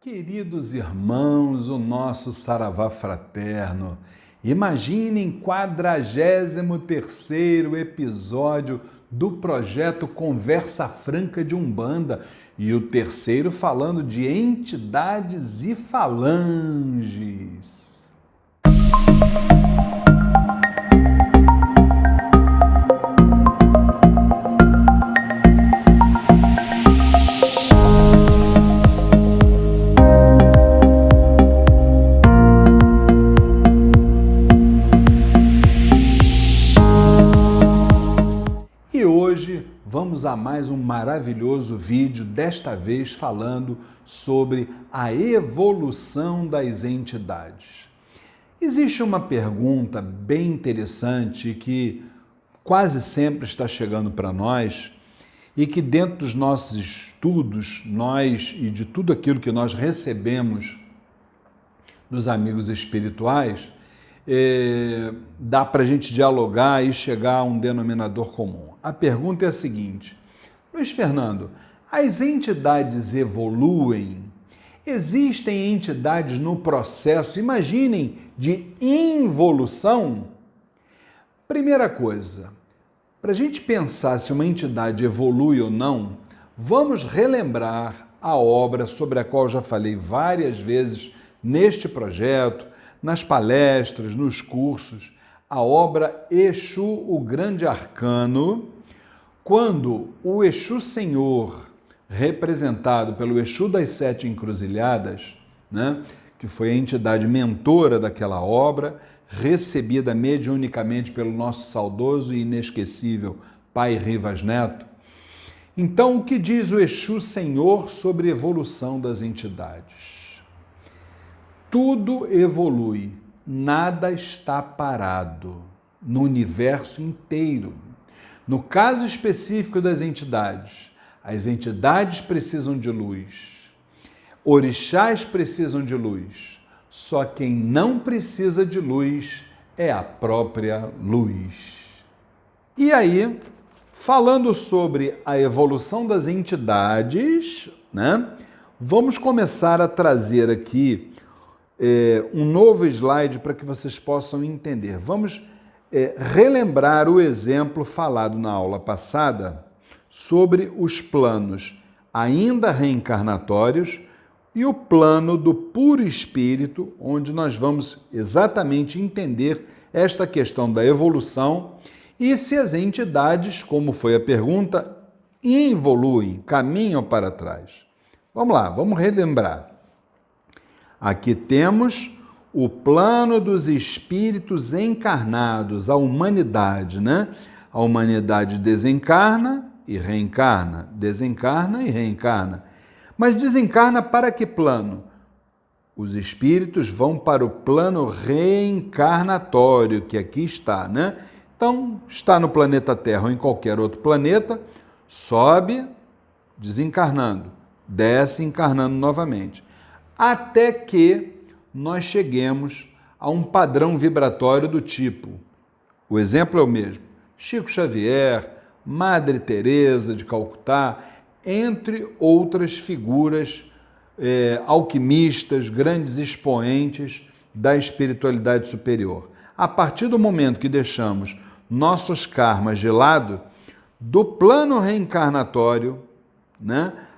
Queridos irmãos, o nosso Saravá fraterno, imaginem 43º episódio do projeto Conversa Franca de Umbanda e o terceiro falando de entidades e falanges. E hoje vamos a mais um maravilhoso vídeo, desta vez falando sobre a evolução das entidades. Existe uma pergunta bem interessante que quase sempre está chegando para nós e que dentro dos nossos estudos, nós e de tudo aquilo que nós recebemos dos amigos espirituais, dá para a gente dialogar e chegar a um denominador comum. A pergunta é a seguinte: Luiz Fernando, as entidades evoluem? Existem entidades no processo, imaginem, de involução? Primeira coisa, para a gente pensar se uma entidade evolui ou não, vamos relembrar a obra sobre a qual eu já falei várias vezes neste projeto, nas palestras, nos cursos, a obra Exu, o Grande Arcano, quando o Exu Senhor, representado pelo Exu das Sete Encruzilhadas, que foi a entidade mentora daquela obra, recebida mediunicamente pelo nosso saudoso e inesquecível Pai Rivas Neto. Então, o que diz o Exu Senhor sobre a evolução das entidades? Tudo evolui, nada está parado no universo inteiro. No caso específico das entidades, as entidades precisam de luz, orixás precisam de luz, só quem não precisa de luz é a própria luz. E aí, falando sobre a evolução das entidades, vamos começar a trazer aqui um novo slide para que vocês possam entender. Vamos relembrar o exemplo falado na aula passada sobre os planos ainda reencarnatórios e o plano do puro espírito, onde nós vamos exatamente entender esta questão da evolução e se as entidades, como foi a pergunta, involuem, caminham para trás. Vamos lá, vamos relembrar. Aqui temos o plano dos espíritos encarnados, a humanidade, A humanidade desencarna e reencarna, desencarna e reencarna. Mas desencarna para que plano? Os espíritos vão para o plano reencarnatório, que aqui está, Então, está no planeta Terra ou em qualquer outro planeta, sobe desencarnando, desce encarnando novamente. Até que nós cheguemos a um padrão vibratório do tipo, o exemplo é o mesmo, Chico Xavier, Madre Teresa de Calcutá, entre outras figuras alquimistas, grandes expoentes da espiritualidade superior. A partir do momento que deixamos nossos karmas de lado, do plano reencarnatório,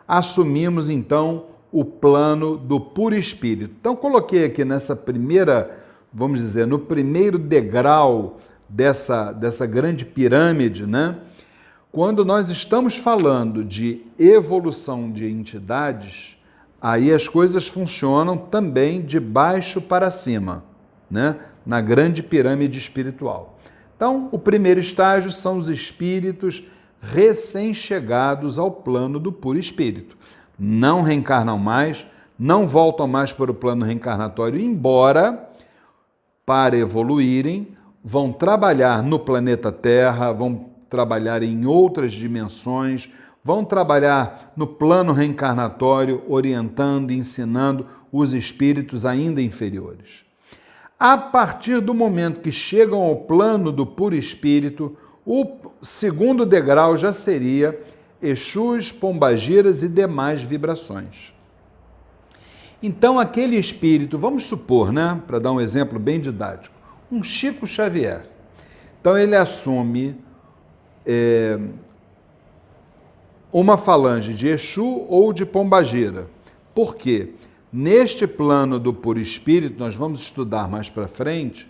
assumimos então o plano do puro espírito. Então, coloquei aqui nessa primeira, vamos dizer, no primeiro degrau dessa grande pirâmide, Quando nós estamos falando de evolução de entidades, aí as coisas funcionam também de baixo para cima, Na grande pirâmide espiritual. Então, o primeiro estágio são os espíritos recém-chegados ao plano do puro espírito. Não reencarnam mais, não voltam mais para o plano reencarnatório, embora, para evoluírem, vão trabalhar no planeta Terra, vão trabalhar em outras dimensões, vão trabalhar no plano reencarnatório, orientando e ensinando os espíritos ainda inferiores. A partir do momento que chegam ao plano do puro espírito, o segundo degrau já seria Exus, Pombagiras e demais vibrações. Então, aquele espírito, vamos supor, né, para dar um exemplo bem didático, um Chico Xavier. Então, ele assume uma falange de Exu ou de Pombagira. Por quê? Neste plano do puro espírito, nós vamos estudar mais para frente,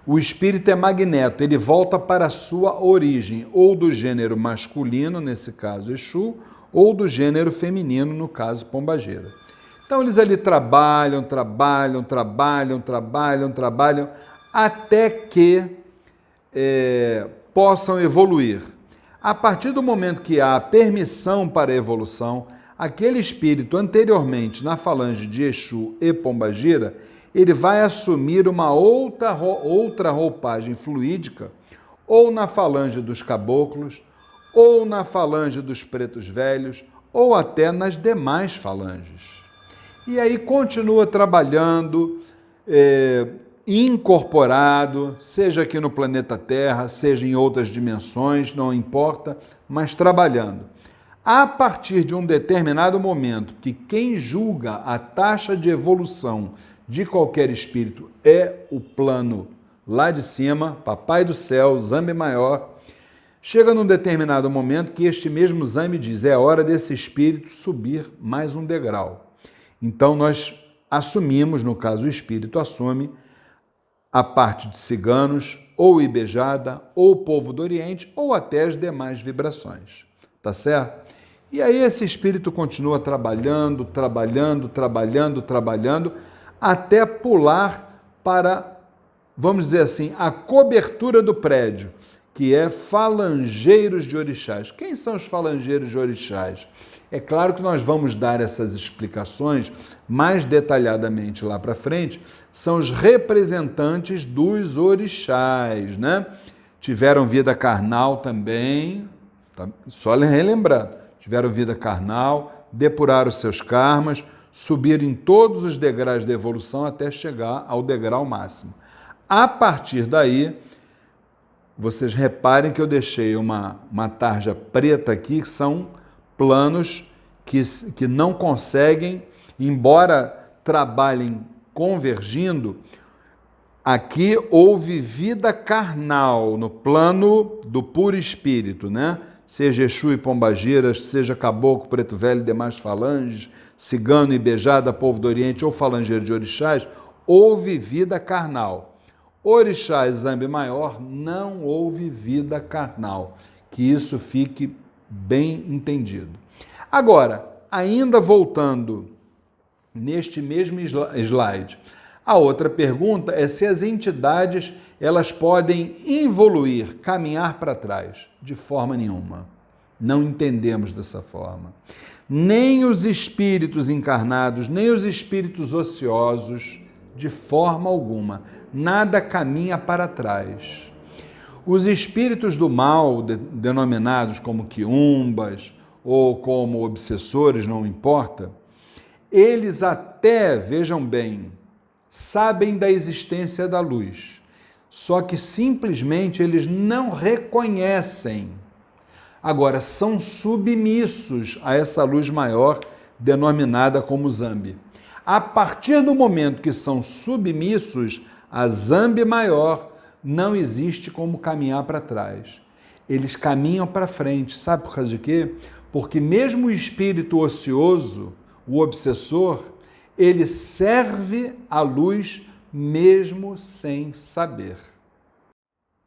o espírito é magneto, ele volta para a sua origem, ou do gênero masculino, nesse caso Exu, ou do gênero feminino, no caso Pombagira. Então eles ali trabalham, até que possam evoluir. A partir do momento que há a permissão para a evolução, aquele espírito anteriormente na falange de Exu e Pombagira, ele vai assumir uma outra roupagem fluídica, ou na falange dos caboclos, ou na falange dos pretos velhos, ou até nas demais falanges. E aí continua trabalhando, incorporado, seja aqui no planeta Terra, seja em outras dimensões, não importa, mas trabalhando. A partir de um determinado momento, que quem julga a taxa de evolução de qualquer espírito é o plano lá de cima, Papai do Céu, Zambi Maior, chega num determinado momento que este mesmo Zambi diz, é hora desse espírito subir mais um degrau. Então nós assumimos, no caso o espírito assume, a parte de ciganos, ou Ibejada, ou povo do Oriente, ou até as demais vibrações. Tá certo? E aí esse espírito continua trabalhando, até pular para, vamos dizer assim, a cobertura do prédio, que é falangeiros de orixás. Quem são os falangeiros de orixás? É claro que nós vamos dar essas explicações mais detalhadamente lá para frente, são os representantes dos orixás, né? Tiveram vida carnal também, tá? Só relembrando, tiveram vida carnal, depuraram seus karmas, subiram em todos os degraus da evolução até chegar ao degrau máximo. A partir daí, vocês reparem que eu deixei uma tarja preta aqui, que são planos que não conseguem, embora trabalhem convergindo, aqui houve vida carnal no plano do puro espírito, né? Seja Exu e Pombagira, seja Caboclo, Preto Velho e demais falanges, Cigano e Bejada, Povo do Oriente ou falangeiro de orixás, houve vida carnal. Orixás Zambi Maior, não houve vida carnal. Que isso fique bem entendido. Agora, ainda voltando neste mesmo slide, a outra pergunta é se as entidades elas podem evoluir, caminhar para trás. De forma nenhuma. Não entendemos dessa forma. Nem os espíritos encarnados, nem os espíritos ociosos, de forma alguma. Nada caminha para trás. Os espíritos do mal, denominados como quiumbas ou como obsessores, não importa, eles até, vejam bem, sabem da existência da luz, só que simplesmente eles não reconhecem. Agora, são submissos a essa luz maior, denominada como Zambi. A partir do momento que são submissos a Zambi maior, não existe como caminhar para trás. Eles caminham para frente. Sabe por causa de quê? Porque mesmo o espírito ocioso, o obsessor, ele serve à luz mesmo sem saber.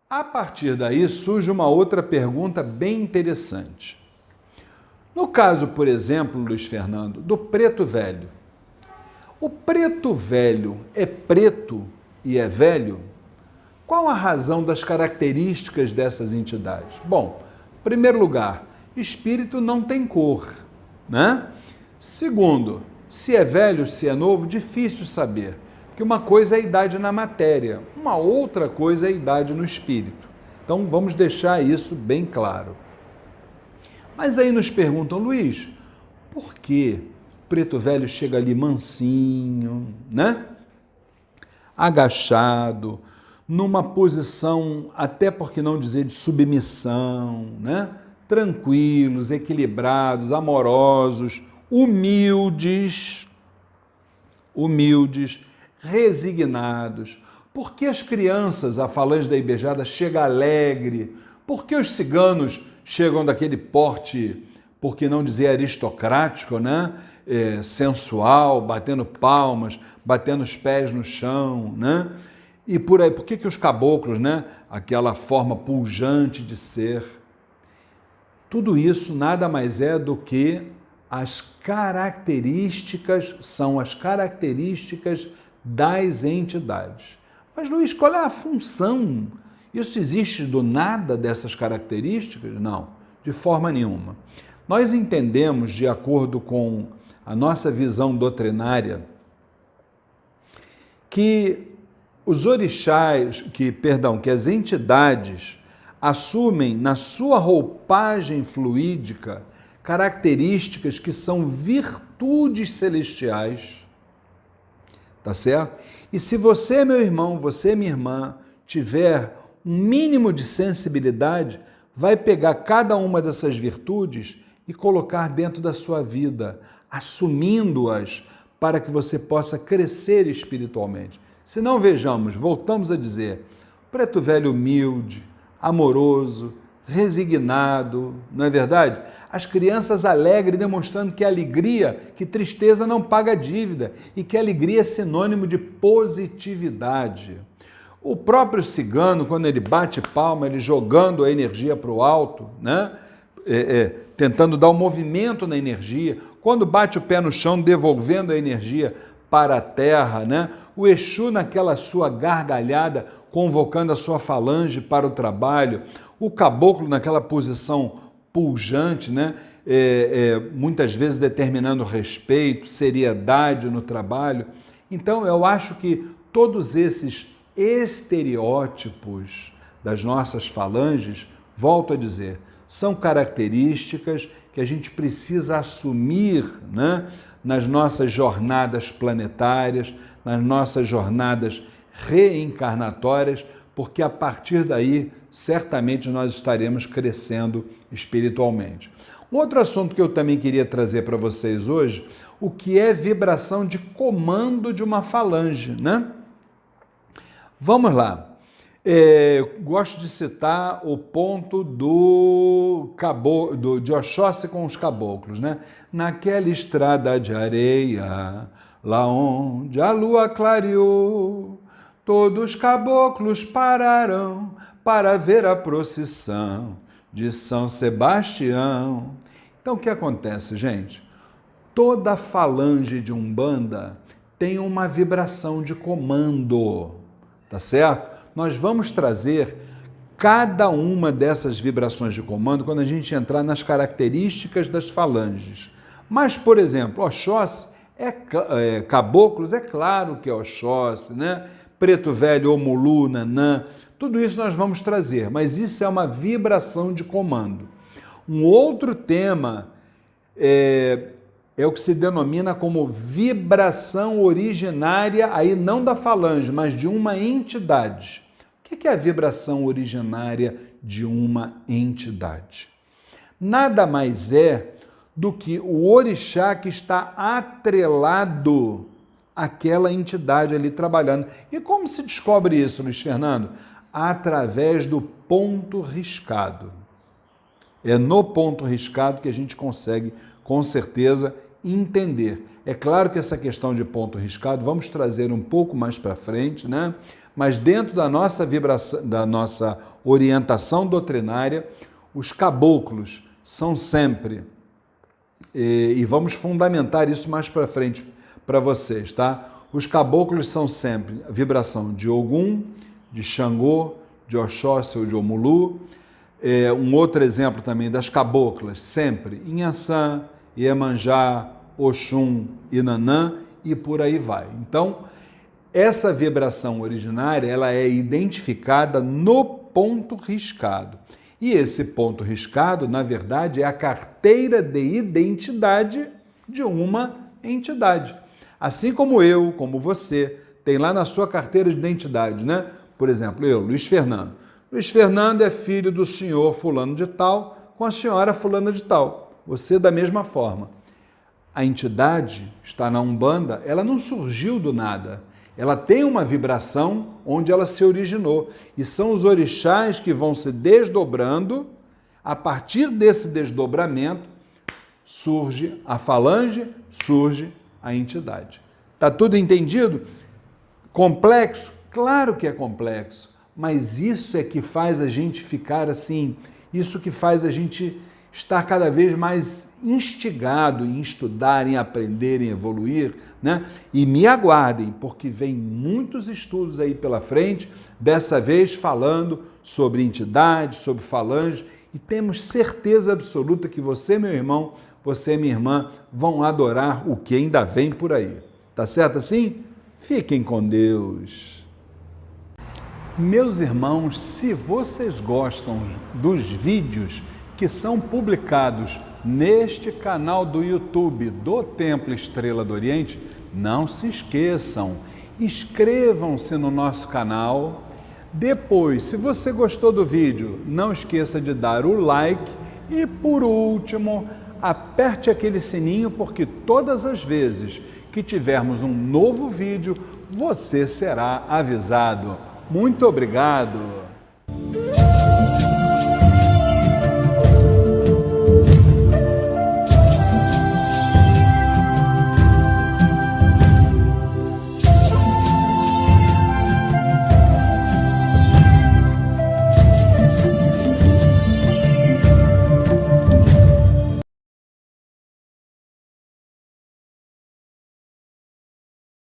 A partir daí surge uma outra pergunta bem interessante. No caso, por exemplo, Luiz Fernando, do preto velho. O preto velho é preto e é velho? Qual a razão das características dessas entidades? Bom, em primeiro lugar, espírito não tem cor, né? Segundo, se é velho, se é novo, difícil saber. Porque uma coisa é a idade na matéria, uma outra coisa é a idade no espírito. Então vamos deixar isso bem claro. Mas aí nos perguntam, Luiz, por que o preto velho chega ali mansinho, né? Agachado, numa posição, até por que não dizer de submissão, né? Tranquilos, equilibrados, amorosos, humildes. humildes, resignados. Por que as crianças, a falange da Ibejada, chega alegre? Por que os ciganos chegam daquele porte, por que não dizer aristocrático, né? Sensual, batendo palmas, batendo os pés no chão, né? E por aí, por que os caboclos, né? Aquela forma pujante de ser. Tudo isso nada mais é do que são as características das entidades. Mas, Luiz, qual é a função? Isso existe do nada dessas características? Não, de forma nenhuma. Nós entendemos, de acordo com a nossa visão doutrinária, que os orixás, que as entidades assumem na sua roupagem fluídica características que são virtudes celestiais, tá certo? E se você, meu irmão, você, minha irmã, tiver um mínimo de sensibilidade, vai pegar cada uma dessas virtudes e colocar dentro da sua vida, assumindo-as para que você possa crescer espiritualmente. Se não, vejamos, voltamos a dizer, preto velho humilde, amoroso, resignado, não é verdade? As crianças alegres, demonstrando que alegria, que tristeza não paga dívida e que alegria é sinônimo de positividade. O próprio cigano, quando ele bate palma, ele jogando a energia para o alto, né? Tentando dar um movimento na energia, quando bate o pé no chão, devolvendo a energia para a terra, né? O Exu naquela sua gargalhada, convocando a sua falange para o trabalho, o caboclo naquela posição pujante, né? Muitas vezes determinando respeito, seriedade no trabalho. Então, eu acho que todos esses estereótipos das nossas falanges, volto a dizer, são características que a gente precisa assumir, né? Nas nossas jornadas planetárias, nas nossas jornadas reencarnatórias, porque a partir daí, certamente nós estaremos crescendo espiritualmente. Um outro assunto que eu também queria trazer para vocês hoje, o que é vibração de comando de uma falange, né? Vamos lá. Gosto de citar o ponto de Oxóssi com os caboclos, né? Naquela estrada de areia, lá onde a lua clareou, todos os caboclos pararam para ver a procissão de São Sebastião. Então, o que acontece, gente? Toda falange de Umbanda tem uma vibração de comando, tá certo? Nós vamos trazer cada uma dessas vibrações de comando quando a gente entrar nas características das falanges. Mas, por exemplo, Oxóssi caboclos, é claro que é Oxóssi, né? Preto velho, Omulu, Nanã, tudo isso nós vamos trazer, mas isso é uma vibração de comando. Um outro tema é o que se denomina como vibração originária, aí não da falange, mas de uma entidade. O que é a vibração originária de uma entidade? Nada mais é do que o orixá que está atrelado àquela entidade ali trabalhando. E como se descobre isso, Luiz Fernando? Através do ponto riscado. É no ponto riscado que a gente consegue, com certeza, entender. É claro que essa questão de ponto riscado vamos trazer um pouco mais para frente, né? Mas dentro da nossa vibração, da nossa orientação doutrinária, os caboclos são sempre, e vamos fundamentar isso mais para frente para vocês, tá? Os caboclos são sempre a vibração de Ogum, de Xangô, de Oxóssi ou de Omulu. Um outro exemplo também das caboclas, sempre Inhaçã, Iemanjá, Oxum e Nanã, e por aí vai. Então, essa vibração originária, ela é identificada no ponto riscado. E esse ponto riscado, na verdade, é a carteira de identidade de uma entidade. Assim como eu, como você, tem lá na sua carteira de identidade, né? Por exemplo, eu, Luiz Fernando. Luiz Fernando é filho do senhor fulano de tal, com a senhora fulana de tal. Você da mesma forma. A entidade está na Umbanda, ela não surgiu do nada. Ela tem uma vibração onde ela se originou. E são os orixás que vão se desdobrando. A partir desse desdobramento, surge a falange, surge a entidade. Está tudo entendido? Complexo? Claro que é complexo. Mas isso é que faz a gente ficar assim, isso que faz a gente estar cada vez mais instigado em estudar, em aprender, em evoluir, né? E me aguardem, porque vem muitos estudos aí pela frente, dessa vez falando sobre entidade, sobre falange, e temos certeza absoluta que você, meu irmão, você, minha irmã, vão adorar o que ainda vem por aí. Tá certo assim? Fiquem com Deus. Meus irmãos, se vocês gostam dos vídeos que são publicados neste canal do YouTube do Templo Estrela do Oriente, não se esqueçam, inscrevam-se no nosso canal. Depois, se você gostou do vídeo, não esqueça de dar o like e, por último, aperte aquele sininho, porque todas as vezes que tivermos um novo vídeo, você será avisado. Muito obrigado!